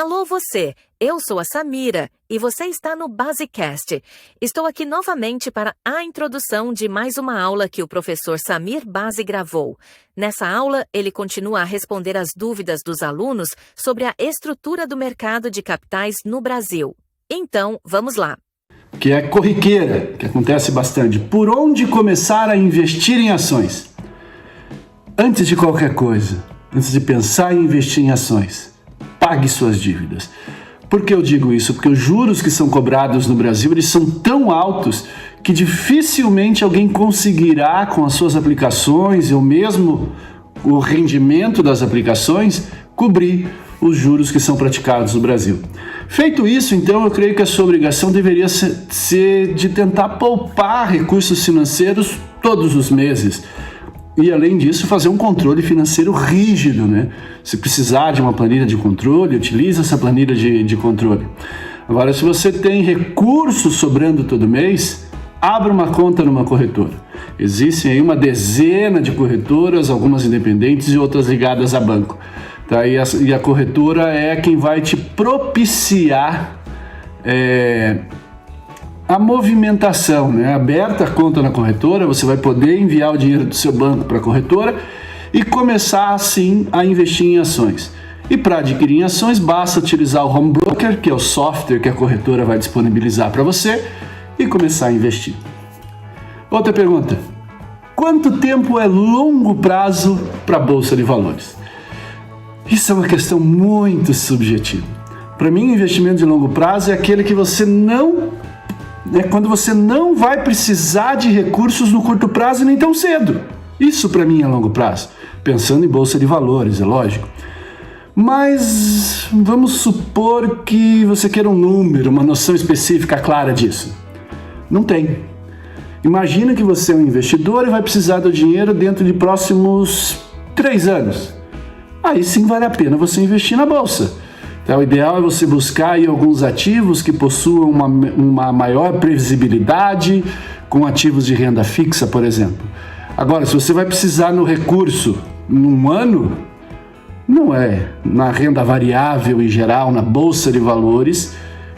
Alô você, eu sou a Samira e você está no Basecast. Estou aqui novamente para a introdução de mais uma aula que o professor Samir Base gravou. Nessa aula, ele continua a responder as dúvidas dos alunos sobre a estrutura do mercado de capitais no Brasil. Então, vamos lá. Que é corriqueira, que acontece bastante. Por onde começar a investir em ações? Antes de qualquer coisa, antes de pensar em investir em ações, pague suas dívidas. Por que eu digo isso? Porque os juros que são cobrados no Brasil, eles são tão altos que dificilmente alguém conseguirá, com as suas aplicações ou mesmo o rendimento das aplicações, cobrir os juros que são praticados no Brasil. Feito isso, então, eu creio que a sua obrigação deveria ser de tentar poupar recursos financeiros todos os meses. E, além disso, fazer um controle financeiro rígido, né? Se precisar de uma planilha de controle, utilize essa planilha de controle. Agora, se você tem recursos sobrando todo mês, abra uma conta numa corretora. Existem aí uma dezena de corretoras, algumas independentes e outras ligadas a banco. Tá? E a corretora é quem vai te propiciar a movimentação, né? Aberta a conta na corretora, você vai poder enviar o dinheiro do seu banco para a corretora e começar assim a investir em ações. E para adquirir em ações, basta utilizar o Home Broker, que é o software que a corretora vai disponibilizar para você, e começar a investir. Outra pergunta: quanto tempo é longo prazo para a Bolsa de Valores? Isso é uma questão muito subjetiva. Para mim, o investimento de longo prazo é aquele que você quando você não vai precisar de recursos no curto prazo nem tão cedo. Isso para mim é longo prazo, pensando em Bolsa de Valores, é lógico. Mas vamos supor que você queira um número, uma noção específica clara disso. Não tem. Imagina que você é um investidor e vai precisar do dinheiro dentro de próximos 3 anos. Aí sim vale a pena você investir na Bolsa. Então, o ideal é você buscar aí alguns ativos que possuam uma maior previsibilidade, com ativos de renda fixa, por exemplo. Agora, se você vai precisar no recurso num ano, não é na renda variável em geral, na Bolsa de Valores,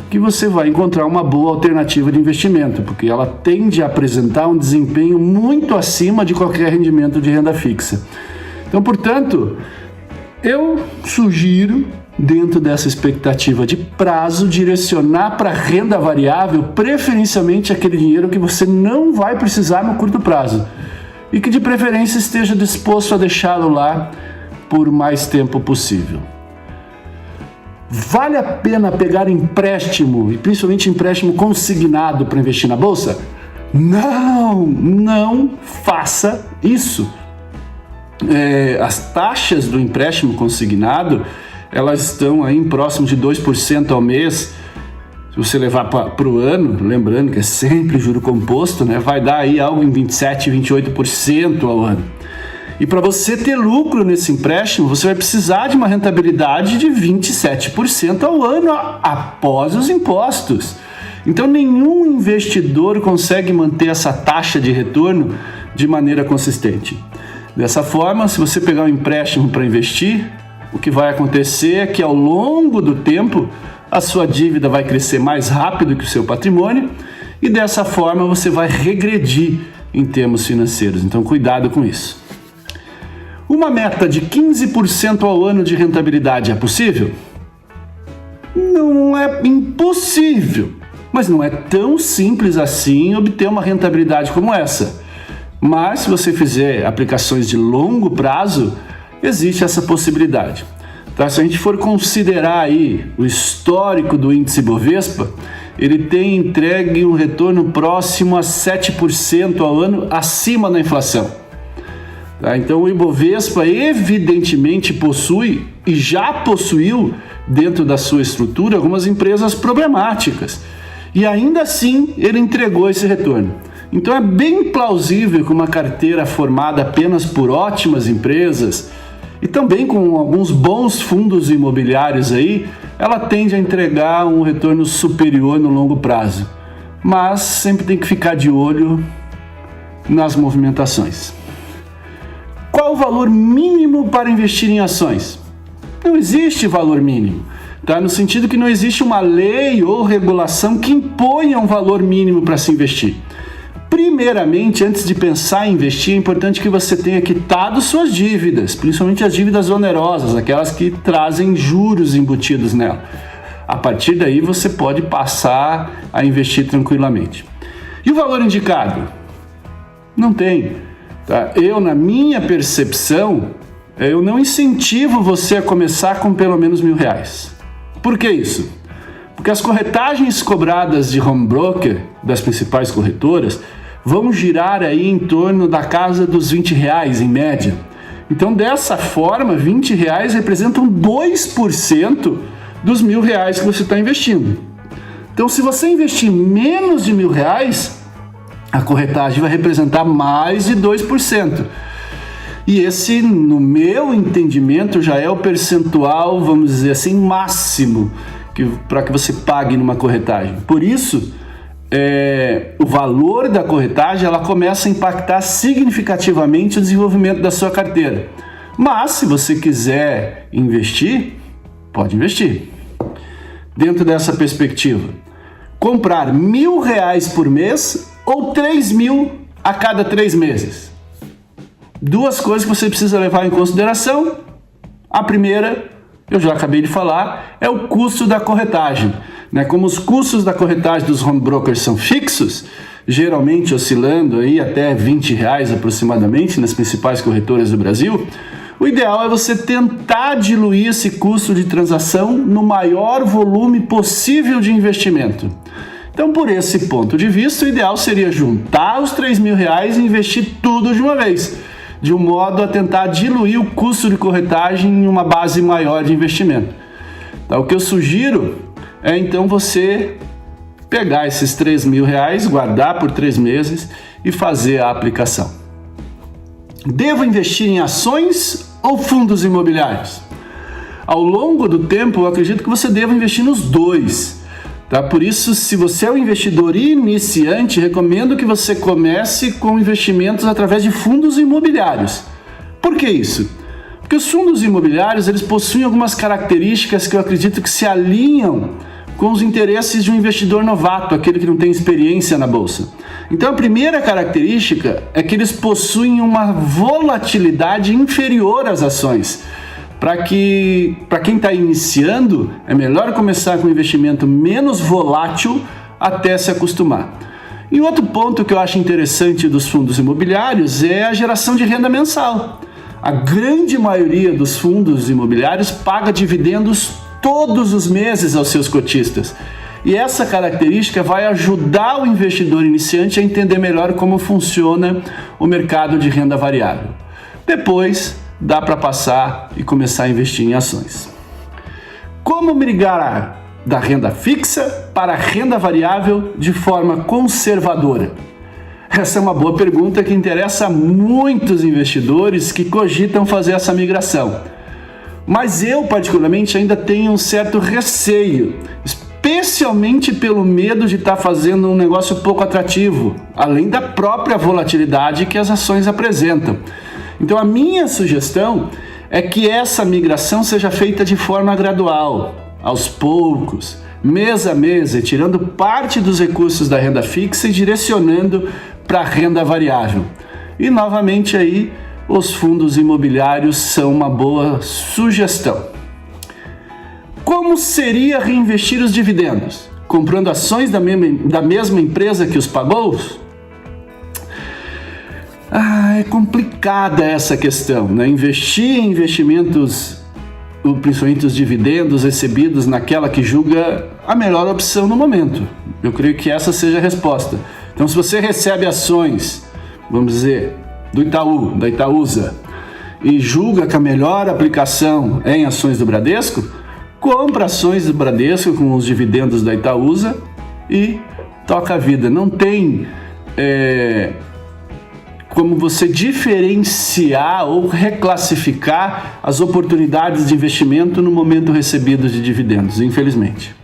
que você vai encontrar uma boa alternativa de investimento, porque ela tende a apresentar um desempenho muito acima de qualquer rendimento de renda fixa. Então, portanto, eu sugiro, dentro dessa expectativa de prazo, direcionar para renda variável, preferencialmente aquele dinheiro que você não vai precisar no curto prazo e que de preferência esteja disposto a deixá-lo lá por mais tempo possível. Vale a pena pegar empréstimo, e principalmente empréstimo consignado, para investir na Bolsa? Não faça isso. As taxas do empréstimo consignado, elas estão aí em próximo de 2% ao mês. Se você levar para o ano, lembrando que é sempre juro composto, né, vai dar aí algo em 27%, 28% ao ano. E para você ter lucro nesse empréstimo, você vai precisar de uma rentabilidade de 27% ao ano após os impostos. Então, nenhum investidor consegue manter essa taxa de retorno de maneira consistente. Dessa forma, se você pegar um empréstimo para investir, o que vai acontecer é que ao longo do tempo a sua dívida vai crescer mais rápido que o seu patrimônio e dessa forma você vai regredir em termos financeiros. Então cuidado com isso. Uma meta de 15% ao ano de rentabilidade é possível? Não é impossível, mas não é tão simples assim obter uma rentabilidade como essa. Mas se você fizer aplicações de longo prazo, existe essa possibilidade. Tá? Se a gente for considerar aí o histórico do índice Bovespa, ele tem entregue um retorno próximo a 7% ao ano acima da inflação. Tá? Então o Ibovespa evidentemente possui e já possuiu dentro da sua estrutura algumas empresas problemáticas. E ainda assim ele entregou esse retorno. Então é bem plausível que uma carteira formada apenas por ótimas empresas e também com alguns bons fundos imobiliários aí, ela tende a entregar um retorno superior no longo prazo. Mas sempre tem que ficar de olho nas movimentações. Qual o valor mínimo para investir em ações? Não existe valor mínimo. Tá? No sentido que não existe uma lei ou regulação que imponha um valor mínimo para se investir. Primeiramente, antes de pensar em investir, é importante que você tenha quitado suas dívidas, principalmente as dívidas onerosas, aquelas que trazem juros embutidos nela. A partir daí, você pode passar a investir tranquilamente. E o valor indicado? Não tem. Tá? Eu, na minha percepção, eu não incentivo você a começar com pelo menos R$1.000. Por que isso? Porque as corretagens cobradas de home broker das principais corretoras vão girar aí em torno da casa dos R$20 em média. Então, dessa forma, R$20 representam 2% dos R$1.000 que você está investindo. Então, se você investir menos de R$1.000, a corretagem vai representar mais de 2%. E esse, no meu entendimento, já é o percentual, vamos dizer assim, máximo para que você pague numa corretagem. Por isso, o valor da corretagem ela começa a impactar significativamente o desenvolvimento da sua carteira. Mas, se você quiser investir, pode investir. Dentro dessa perspectiva, comprar R$1.000 por mês ou 3.000 a cada 3 meses. Duas coisas que você precisa levar em consideração. A primeira, eu já acabei de falar, é o custo da corretagem. Como os custos da corretagem dos home brokers são fixos, geralmente oscilando aí até R$20 aproximadamente nas principais corretoras do Brasil, o ideal é você tentar diluir esse custo de transação no maior volume possível de investimento. Então, por esse ponto de vista, o ideal seria juntar os R$3.000 e investir tudo de uma vez, de um modo a tentar diluir o custo de corretagem em uma base maior de investimento. Então, o que eu sugiro é então você pegar esses R$3.000, guardar por 3 meses e fazer a aplicação. Devo investir em ações ou fundos imobiliários? Ao longo do tempo, eu acredito que você deva investir nos dois. Tá? Por isso, se você é um investidor iniciante, recomendo que você comece com investimentos através de fundos imobiliários. Por que isso? Porque os fundos imobiliários eles possuem algumas características que eu acredito que se alinham com os interesses de um investidor novato, aquele que não tem experiência na bolsa. Então, a primeira característica é que eles possuem uma volatilidade inferior às ações. Para quem está iniciando, é melhor começar com um investimento menos volátil até se acostumar. E outro ponto que eu acho interessante dos fundos imobiliários é a geração de renda mensal. A grande maioria dos fundos imobiliários paga dividendos todos os meses aos seus cotistas. E essa característica vai ajudar o investidor iniciante a entender melhor como funciona o mercado de renda variável. Depois, dá para passar e começar a investir em ações. Como migrar da renda fixa para a renda variável de forma conservadora? Essa é uma boa pergunta que interessa a muitos investidores que cogitam fazer essa migração. Mas eu, particularmente, ainda tenho um certo receio, especialmente pelo medo de estar fazendo um negócio pouco atrativo, além da própria volatilidade que as ações apresentam. Então, a minha sugestão é que essa migração seja feita de forma gradual, aos poucos, mês a mês, tirando parte dos recursos da renda fixa e direcionando para a renda variável. E, novamente, aí, os fundos imobiliários são uma boa sugestão. Como seria reinvestir os dividendos? Comprando ações da mesma empresa que os pagou? É complicada essa questão, né? Investir em investimentos, principalmente os dividendos recebidos naquela que julga a melhor opção no momento. Eu creio que essa seja a resposta. Então, se você recebe ações, vamos dizer, do Itaú, da Itaúsa, e julga que a melhor aplicação é em ações do Bradesco, compra ações do Bradesco com os dividendos da Itaúsa e toca a vida. Não tem como você diferenciar ou reclassificar as oportunidades de investimento no momento recebido de dividendos, infelizmente.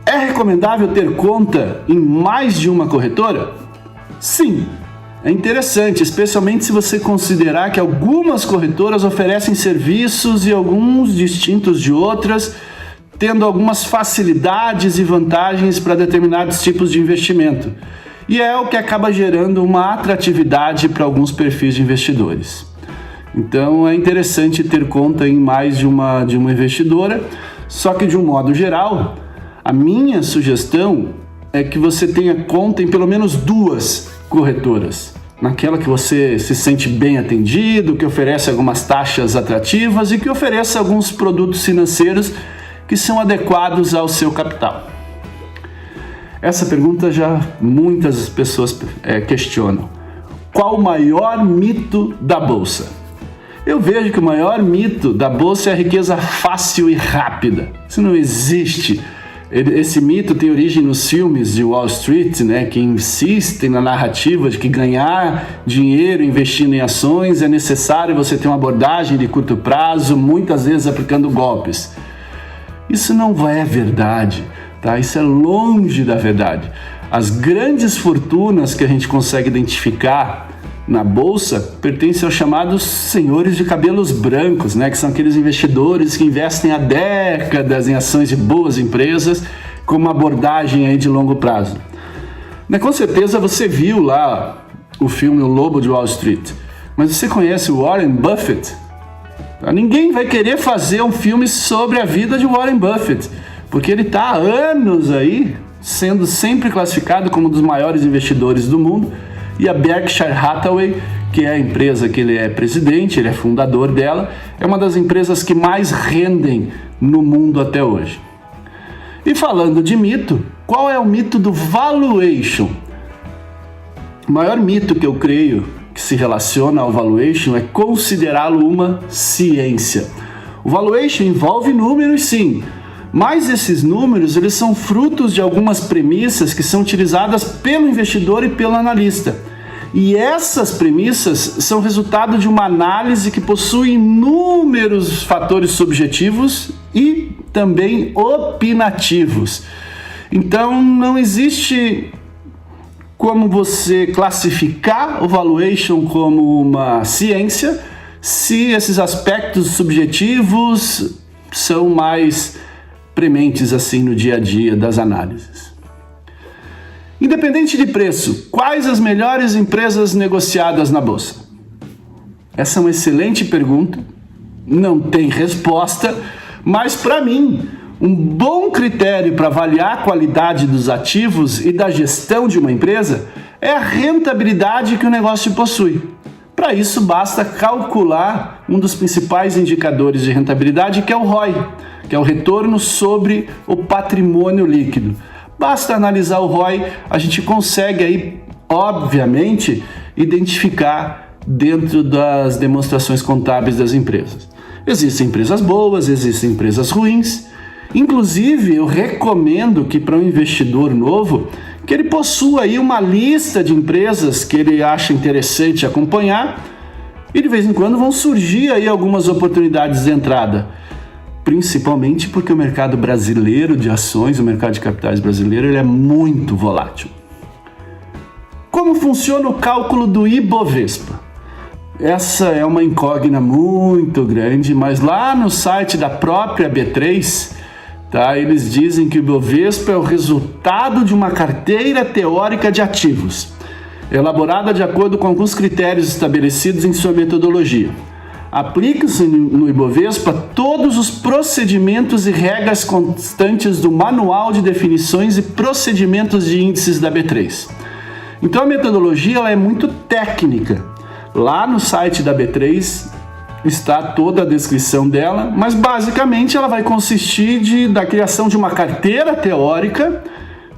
É recomendável ter conta em mais de uma corretora? Sim, é interessante, especialmente se você considerar que algumas corretoras oferecem serviços e alguns distintos de outras, tendo algumas facilidades e vantagens para determinados tipos de investimento. E é o que acaba gerando uma atratividade para alguns perfis de investidores. Então é interessante ter conta em mais de uma investidora, só que de um modo geral, a minha sugestão é que você tenha conta em pelo menos 2 corretoras. Naquela que você se sente bem atendido, que oferece algumas taxas atrativas e que ofereça alguns produtos financeiros que são adequados ao seu capital. Essa pergunta já muitas pessoas questionam. Qual o maior mito da Bolsa? Eu vejo que o maior mito da Bolsa é a riqueza fácil e rápida. Isso não existe. Esse mito tem origem nos filmes de Wall Street, né, que insistem na narrativa de que ganhar dinheiro investindo em ações é necessário você ter uma abordagem de curto prazo, muitas vezes aplicando golpes. Isso não é verdade, tá? Isso é longe da verdade. As grandes fortunas que a gente consegue identificar na Bolsa pertencem aos chamados senhores de cabelos brancos, né? Que são aqueles investidores que investem há décadas em ações de boas empresas com uma abordagem aí de longo prazo. Com certeza você viu lá o filme O Lobo de Wall Street, mas você conhece o Warren Buffett? Ninguém vai querer fazer um filme sobre a vida de Warren Buffett, porque ele está há anos aí sendo sempre classificado como um dos maiores investidores do mundo, e a Berkshire Hathaway, que é a empresa que ele é presidente, ele é fundador dela, é uma das empresas que mais rendem no mundo até hoje. E falando de mito, qual é o mito do valuation? O maior mito que eu creio que se relaciona ao valuation é considerá-lo uma ciência. O valuation envolve números, sim, mas esses números eles são frutos de algumas premissas que são utilizadas pelo investidor e pelo analista. E essas premissas são resultado de uma análise que possui inúmeros fatores subjetivos e também opinativos. Então não existe como você classificar o valuation como uma ciência se esses aspectos subjetivos são mais prementes assim no dia a dia das análises. Independente de preço, quais as melhores empresas negociadas na Bolsa? Essa é uma excelente pergunta, não tem resposta, mas para mim, um bom critério para avaliar a qualidade dos ativos e da gestão de uma empresa é a rentabilidade que o negócio possui. Para isso, basta calcular um dos principais indicadores de rentabilidade, que é o ROI, que é o retorno sobre o patrimônio líquido. Basta analisar o ROI, a gente consegue aí, obviamente, identificar dentro das demonstrações contábeis das empresas. Existem empresas boas, existem empresas ruins. Inclusive, eu recomendo que para um investidor novo, que ele possua aí uma lista de empresas que ele acha interessante acompanhar, e de vez em quando vão surgir aí algumas oportunidades de entrada. Principalmente porque o mercado brasileiro de ações, o mercado de capitais brasileiro, ele é muito volátil. Como funciona o cálculo do Ibovespa? Essa é uma incógnita muito grande, mas lá no site da própria B3, eles dizem que o Ibovespa é o resultado de uma carteira teórica de ativos, elaborada de acordo com alguns critérios estabelecidos em sua metodologia. Aplica-se no Ibovespa todos os procedimentos e regras constantes do Manual de Definições e Procedimentos de Índices da B3. Então a metodologia ela é muito técnica. Lá no site da B3 está toda a descrição dela, mas basicamente ela vai consistir da criação de uma carteira teórica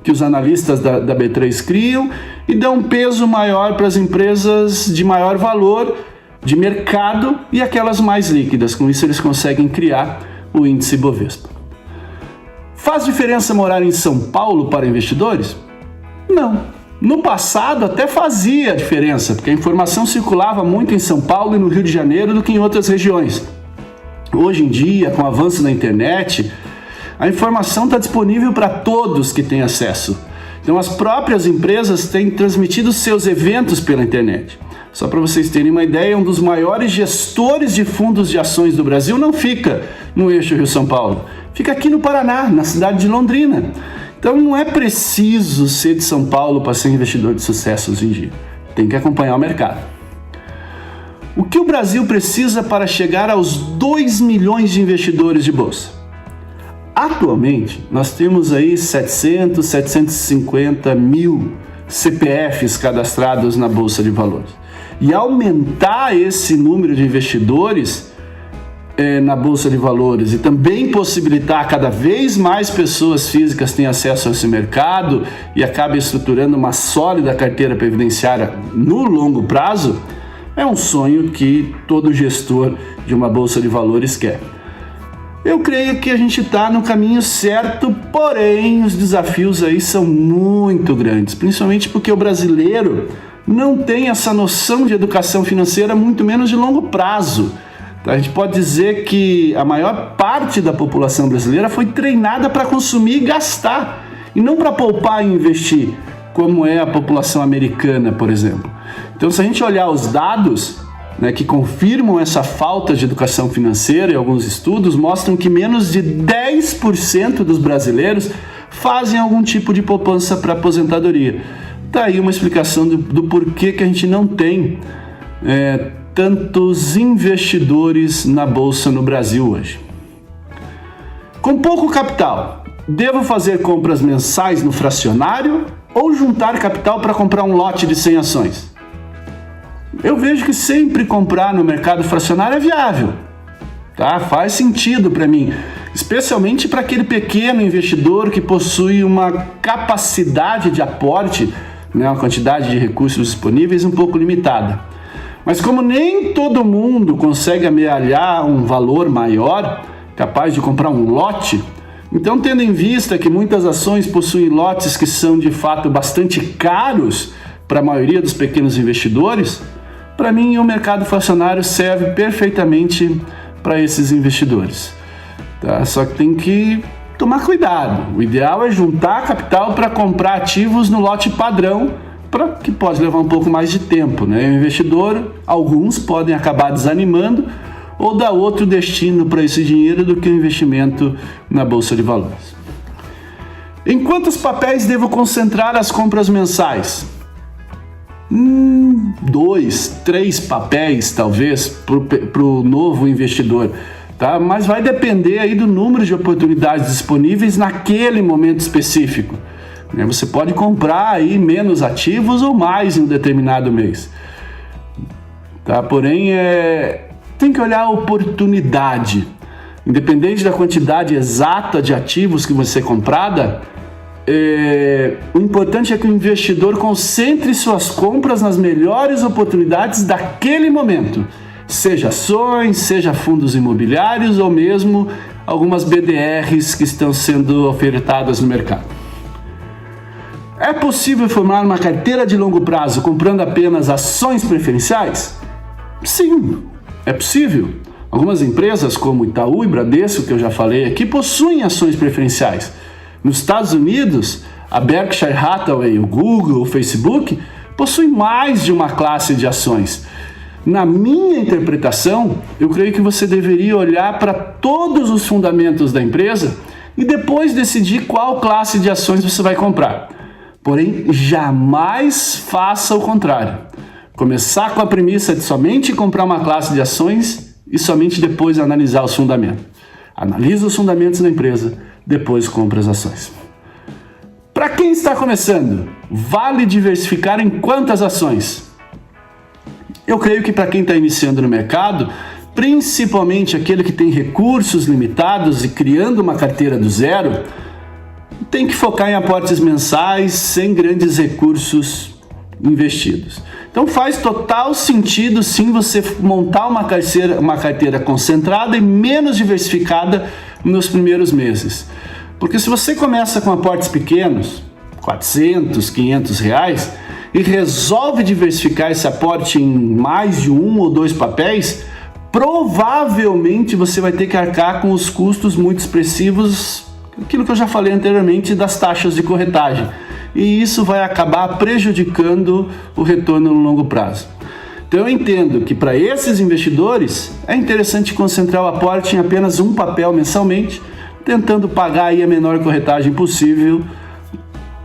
que os analistas da B3 criam e dão um peso maior para as empresas de maior valor de mercado e aquelas mais líquidas. Com isso eles conseguem criar o índice Ibovespa. Faz diferença morar em São Paulo para investidores? Não. No passado até fazia diferença, porque a informação circulava muito em São Paulo e no Rio de Janeiro do que em outras regiões. Hoje em dia, com o avanço da internet, a informação está disponível para todos que têm acesso. Então as próprias empresas têm transmitido seus eventos pela internet. Só para vocês terem uma ideia, um dos maiores gestores de fundos de ações do Brasil não fica no eixo Rio-São Paulo, fica aqui no Paraná, na cidade de Londrina. Então não é preciso ser de São Paulo para ser investidor de sucesso hoje em dia. Tem que acompanhar o mercado. O que o Brasil precisa para chegar aos 2 milhões de investidores de bolsa? Atualmente, nós temos aí 700, 750 mil CPFs cadastrados na Bolsa de Valores. E aumentar esse número de investidores na Bolsa de Valores e também possibilitar cada vez mais pessoas físicas tenham acesso a esse mercado e acabe estruturando uma sólida carteira previdenciária no longo prazo, é um sonho que todo gestor de uma Bolsa de Valores quer. Eu creio que a gente está no caminho certo, porém os desafios aí são muito grandes, principalmente porque o brasileiro não tem essa noção de educação financeira, muito menos de longo prazo. A gente pode dizer que a maior parte da população brasileira foi treinada para consumir e gastar, e não para poupar e investir, como é a população americana, por exemplo. Então, se a gente olhar os dados, que confirmam essa falta de educação financeira, e alguns estudos mostram que menos de 10% dos brasileiros fazem algum tipo de poupança para aposentadoria. Está aí uma explicação do porquê que a gente não tem tantos investidores na Bolsa no Brasil hoje. Com pouco capital, devo fazer compras mensais no fracionário ou juntar capital para comprar um lote de 100 ações? Eu vejo que sempre comprar no mercado fracionário é viável, tá? Faz sentido para mim, especialmente para aquele pequeno investidor que possui uma capacidade de aporte, uma quantidade de recursos disponíveis um pouco limitada. Mas como nem todo mundo consegue amealhar um valor maior, capaz de comprar um lote, então tendo em vista que muitas ações possuem lotes que são de fato bastante caros para a maioria dos pequenos investidores, para mim o mercado fracionário serve perfeitamente para esses investidores. Tá? Só que tem que tomar cuidado. O ideal é juntar capital para comprar ativos no lote padrão, que pode levar um pouco mais de tempo, O investidor, alguns podem acabar desanimando ou dar outro destino para esse dinheiro do que o investimento na Bolsa de Valores. Em quantos papéis devo concentrar as compras mensais? 2, 3 papéis, talvez, para o novo investidor, tá? Mas vai depender aí do número de oportunidades disponíveis naquele momento específico. Você pode comprar aí menos ativos ou mais em um determinado mês, tá? Porém, tem que olhar a oportunidade. Independente da quantidade exata de ativos que você comprada, o importante é que o investidor concentre suas compras nas melhores oportunidades daquele momento, seja ações, seja fundos imobiliários ou mesmo algumas BDRs que estão sendo ofertadas no mercado. É possível formar uma carteira de longo prazo comprando apenas ações preferenciais? Sim, é possível. Algumas empresas como Itaú e Bradesco, que eu já falei aqui, possuem ações preferenciais. Nos Estados Unidos, a Berkshire Hathaway, o Google, o Facebook, possuem mais de uma classe de ações. Na minha interpretação, eu creio que você deveria olhar para todos os fundamentos da empresa e depois decidir qual classe de ações você vai comprar. Porém, jamais faça o contrário. Começar com a premissa de somente comprar uma classe de ações e somente depois analisar os fundamentos. Analisa os fundamentos da empresa, depois compra as ações. Para quem está começando, vale diversificar em quantas ações? Eu creio que para quem está iniciando no mercado, principalmente aquele que tem recursos limitados e criando uma carteira do zero, tem que focar em aportes mensais sem grandes recursos investidos. Então faz total sentido sim você montar uma carteira concentrada e menos diversificada nos primeiros meses. Porque se você começa com aportes pequenos, 400, 500 reais, e resolve diversificar esse aporte em mais de 1 ou 2 papéis, provavelmente você vai ter que arcar com os custos muito expressivos, aquilo que eu já falei anteriormente das taxas de corretagem. e isso vai acabar prejudicando o retorno no longo prazo. Então eu entendo que para esses investidores é interessante concentrar o aporte em apenas um papel mensalmente, tentando pagar aí a menor corretagem possível,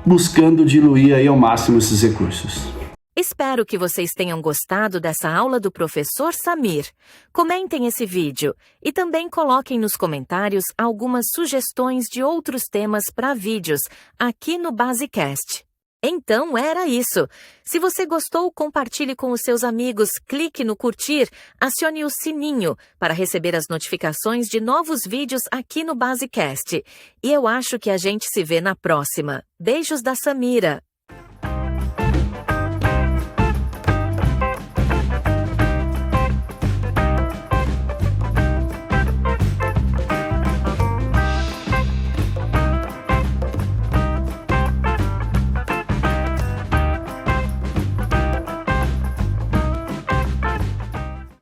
buscando diluir aí ao máximo esses recursos. Espero que vocês tenham gostado dessa aula do professor Samir. Comentem esse vídeo e também coloquem nos comentários algumas sugestões de outros temas para vídeos aqui no Basecast. Então era isso. Se você gostou, compartilhe com os seus amigos, clique no curtir, acione o sininho para receber as notificações de novos vídeos aqui no Basecast. E eu acho que a gente se vê na próxima. Beijos da Samira!